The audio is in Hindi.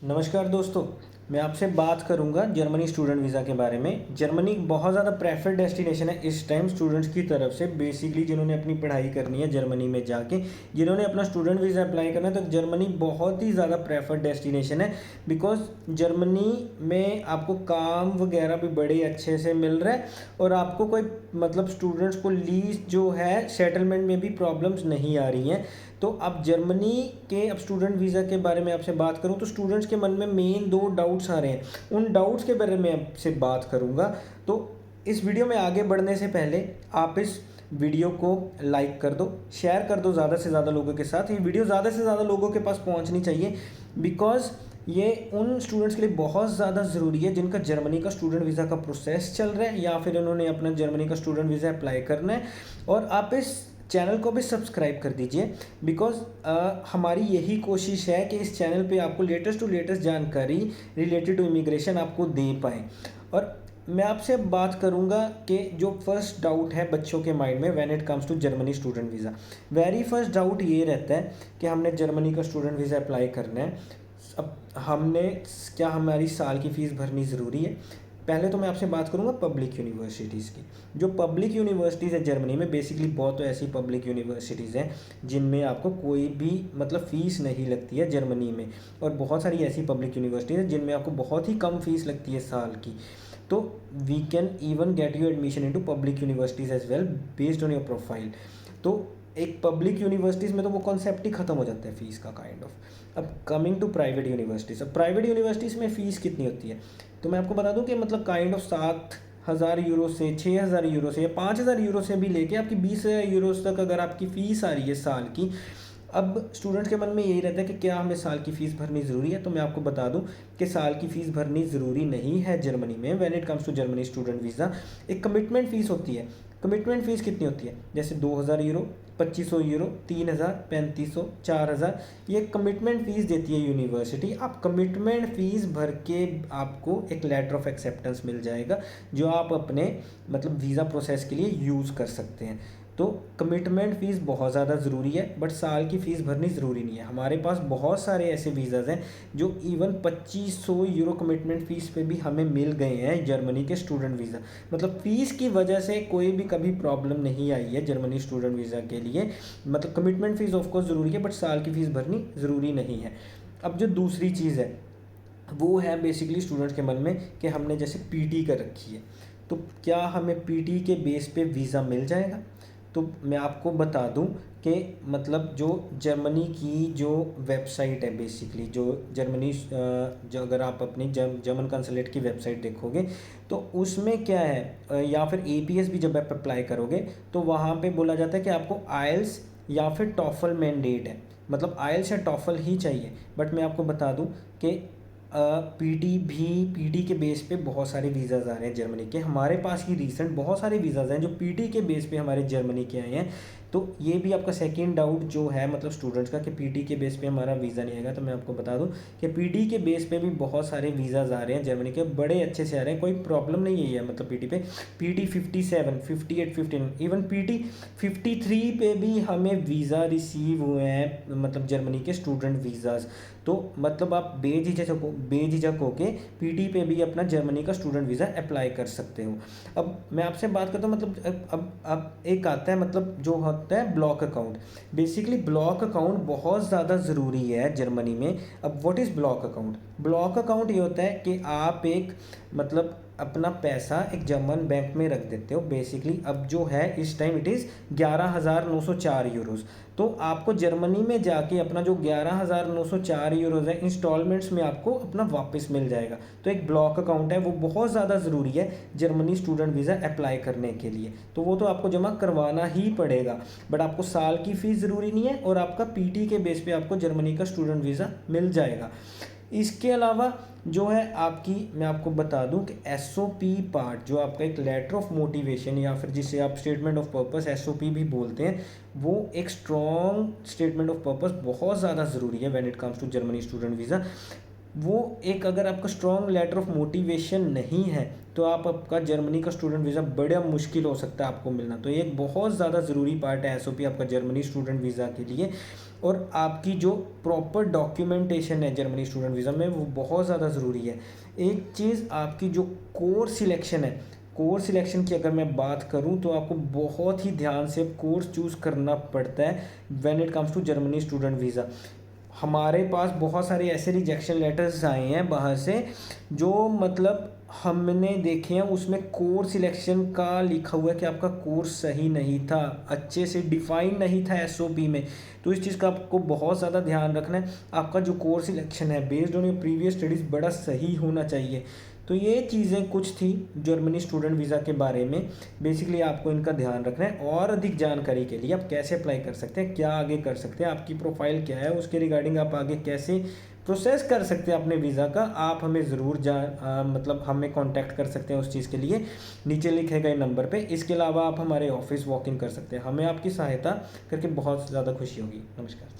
नमस्कार दोस्तों, मैं आपसे बात करूंगा जर्मनी स्टूडेंट वीज़ा के बारे में। जर्मनी बहुत ज़्यादा प्रेफर्ड डेस्टिनेशन है इस टाइम स्टूडेंट्स की तरफ से। बेसिकली जिन्होंने अपनी पढ़ाई करनी है जर्मनी में जाके, जिन्होंने अपना स्टूडेंट वीज़ा अप्लाई करना है, तो जर्मनी बहुत ही ज़्यादा प्रेफर्ड डेस्टिनेशन है। बिकॉज जर्मनी में आपको काम वगैरह भी बड़े अच्छे से मिल रहा है और आपको कोई मतलब स्टूडेंट्स को लीज जो है सेटलमेंट में भी प्रॉब्लम्स नहीं आ रही हैं। तो अब जर्मनी के अब स्टूडेंट वीज़ा के बारे में आपसे बात करूं तो स्टूडेंट्स के मन में मेन दो डाउट्स आ रहे हैं। उन डाउट्स के बारे में आपसे बात करूंगा। तो इस वीडियो में आगे बढ़ने से पहले आप इस वीडियो को लाइक कर दो, शेयर कर दो ज़्यादा से ज़्यादा लोगों के साथ। ये वीडियो ज़्यादा से ज़्यादा लोगों के पास पहुंचनी चाहिए बिकॉज ये उन स्टूडेंट्स के लिए बहुत ज़्यादा ज़रूरी है जिनका जर्मनी का स्टूडेंट वीज़ा का प्रोसेस चल रहा है या फिर उन्होंने अपना जर्मनी का स्टूडेंट वीज़ा अप्लाई करना है। और आप इस चैनल को भी सब्सक्राइब कर दीजिए बिकॉज हमारी यही कोशिश है कि इस चैनल पे आपको लेटेस्ट टू लेटेस्ट जानकारी रिलेटेड टू इमिग्रेशन आपको दे पाएँ। और मैं आपसे बात करूंगा कि जो फर्स्ट डाउट है बच्चों के माइंड में when it comes to Germany student visa, very first doubt ये रहता है कि हमने जर्मनी का स्टूडेंट वीज़ा अप्लाई करना है। अब हमने क्या हमारी साल की फ़ीस भरनी ज़रूरी है? पहले तो मैं आपसे बात करूंगा पब्लिक यूनिवर्सिटीज़ की। जो पब्लिक यूनिवर्सिटीज़ है जर्मनी में, बेसिकली बहुत ऐसी पब्लिक यूनिवर्सिटीज़ हैं जिनमें आपको कोई भी मतलब फ़ीस नहीं लगती है जर्मनी में, और बहुत सारी ऐसी पब्लिक यूनिवर्सिटीज़ हैं जिनमें आपको बहुत ही कम फीस लगती है साल की। तो we can even get you admission into public universities as well based on your profile. तो एक पब्लिक यूनिवर्सिटीज़ में तो वो कॉन्सेप्ट ही ख़त्म हो जाता है फ़ीस का काइंड ऑफ। अब कमिंग टू प्राइवेट यूनिवर्सिटीज़, अब प्राइवेट यूनिवर्सिटीज़ में फ़ीस कितनी होती है तो मैं आपको बता दूं कि मतलब काइंड ऑफ 7,000 यूरो से 6,000 यूरो से या 5,000 यूरो से भी लेके आपकी 20,000 यूरोस तक अगर आपकी फ़ीस आ रही है साल की। अब स्टूडेंट के मन में यही रहता है कि क्या हमें साल की फ़ीस भरनी ज़रूरी है? तो मैं आपको बता दूं कि साल की फ़ीस भरनी ज़रूरी नहीं है जर्मनी में। When it comes to Germany student visa एक कमिटमेंट फ़ीस होती है। कमिटमेंट फ़ीस कितनी होती है? जैसे 2,000 यूरो, 2,500 यूरो, 3,000, 3,500, 4,000, ये कमिटमेंट फ़ीस देती है यूनिवर्सिटी। आप कमिटमेंट फ़ीस भर के आपको एक लेटर ऑफ एक्सेप्टेंस मिल जाएगा जो आप अपने मतलब वीज़ा प्रोसेस के लिए यूज़ कर सकते हैं। तो कमिटमेंट फ़ीस बहुत ज़्यादा ज़रूरी है बट साल की फ़ीस भरनी ज़रूरी नहीं है। हमारे पास बहुत सारे ऐसे वीज़ाज़ हैं जो इवन 2,500 यूरो कमिटमेंट फ़ीस पे भी हमें मिल गए हैं जर्मनी के स्टूडेंट वीज़ा। मतलब फ़ीस की वजह से कोई भी कभी प्रॉब्लम नहीं आई है जर्मनी स्टूडेंट वीज़ा के लिए। मतलब कमिटमेंट फ़ीस ऑफकोर्स ज़रूरी है बट साल की फ़ीस भरनी ज़रूरी नहीं है। अब जो दूसरी चीज़ है वो है बेसिकली स्टूडेंट्स के मन में कि हमने जैसे पीटी कर रखी है तो क्या हमें पीटी के बेस पे वीज़ा मिल जाएगा? तो मैं आपको बता दूं कि मतलब जो जर्मनी की जो वेबसाइट है, बेसिकली जो जर्मनी जो अगर आप अपनी जर्मन कंसुलेट की वेबसाइट देखोगे तो उसमें क्या है, या फिर एपीएस भी जब आप अप्लाई करोगे तो वहाँ पे बोला जाता है कि आपको आइल्स या फिर टॉफल मैंडेट है, मतलब आइल्स या टॉफल ही चाहिए। बट मैं आपको बता दूं कि पीटी के बेस पे बहुत सारे वीज़ाज़ आ रहे हैं जर्मनी के। हमारे पास ही रिसेंट बहुत सारे वीज़ाज़ हैं जो पीटी के बेस पे हमारे जर्मनी के आए हैं। तो ये भी आपका सेकंड डाउट जो है मतलब स्टूडेंट्स का कि पीटी के बेस पे हमारा वीज़ा नहीं आएगा, तो मैं आपको बता दूं कि पीटी के बेस पे भी बहुत सारे वीज़ाज़ आ रहे हैं जर्मनी के, बड़े अच्छे से आ रहे हैं, कोई प्रॉब्लम नहीं है। मतलब पीटी पे पीटी 57, 58, 59, इवन पीटी 53 पे भी हमें वीज़ा रिसीव हुए हैं मतलब जर्मनी के स्टूडेंट वीज़ाज़। तो मतलब आप बेझिझक होके पीटी पे भी अपना जर्मनी का स्टूडेंट वीज़ा अप्लाई कर सकते हो। अब मैं आपसे बात करता हूँ मतलब अब एक आता है मतलब जो होता है block account. Basically block account बहुत ज़्यादा ज़रूरी है जर्मनी में। अब what is block account? Block account ये होता है कि आप एक मतलब अपना पैसा एक जर्मन बैंक में रख देते हो। बेसिकली अब जो है इस टाइम इट इज़ 11,904 यूरोज़। तो आपको जर्मनी में जाके अपना जो 11,904 यूरोज़ है इंस्टॉलमेंट्स में आपको अपना वापस मिल जाएगा। तो एक ब्लॉक अकाउंट है, वो बहुत ज़्यादा ज़रूरी है जर्मनी स्टूडेंट वीज़ा अप्लाई करने के लिए। तो वो तो आपको जमा करवाना ही पड़ेगा बट आपको साल की फ़ीस ज़रूरी नहीं है और आपका पीटी के बेस पे आपको जर्मनी का स्टूडेंट वीज़ा मिल जाएगा। इसके अलावा जो है आपकी मैं आपको बता दूं कि एसओपी पार्ट जो आपका एक लेटर ऑफ मोटिवेशन या फिर जिसे आप स्टेटमेंट ऑफ पर्पस एसओपी भी बोलते हैं, वो एक स्ट्रॉन्ग स्टेटमेंट ऑफ पर्पस बहुत ज़्यादा ज़रूरी है when it comes to Germany student visa. वो एक अगर आपका स्ट्रॉन्ग लेटर ऑफ मोटिवेशन नहीं है तो आपका जर्मनी का स्टूडेंट वीज़ा बड़ा मुश्किल हो सकता है आपको मिलना। तो ये एक बहुत ज़्यादा ज़रूरी पार्ट है एसओपी आपका जर्मनी स्टूडेंट वीज़ा के लिए। और आपकी जो प्रॉपर डॉक्यूमेंटेशन है जर्मनी स्टूडेंट वीज़ा में वो बहुत ज़्यादा ज़रूरी है। एक चीज़ आपकी जो कोर्स सिलेक्शन है, कोर्स सिलेक्शन की अगर मैं बात करूं तो आपको बहुत ही ध्यान से कोर्स चूज़ करना पड़ता है when it comes to Germany student visa. हमारे पास बहुत सारे ऐसे रिजेक्शन लेटर्स आए हैं बाहर से जो मतलब हमने देखे हैं, उसमें कोर्स सिलेक्शन का लिखा हुआ है कि आपका कोर्स सही नहीं था, अच्छे से डिफाइन नहीं था एसओपी में। तो इस चीज़ का आपको बहुत ज़्यादा ध्यान रखना है। आपका जो कोर्स सिलेक्शन है based on your previous studies बड़ा सही होना चाहिए। तो ये चीज़ें कुछ थी जर्मनी स्टूडेंट वीज़ा के बारे में। बेसिकली आपको इनका ध्यान रखना है। और अधिक जानकारी के लिए आप कैसे अप्लाई कर सकते हैं, क्या आगे कर सकते हैं, आपकी प्रोफाइल क्या है, उसके रिगार्डिंग आप आगे कैसे प्रोसेस कर सकते हैं अपने वीज़ा का, आप हमें ज़रूर मतलब हमें कांटेक्ट कर सकते हैं उस चीज़ के लिए नीचे लिखे गए नंबर पे। इसके अलावा आप हमारे ऑफिस वॉक इन कर सकते हैं। हमें आपकी सहायता करके बहुत ज़्यादा खुशी होगी। नमस्कार।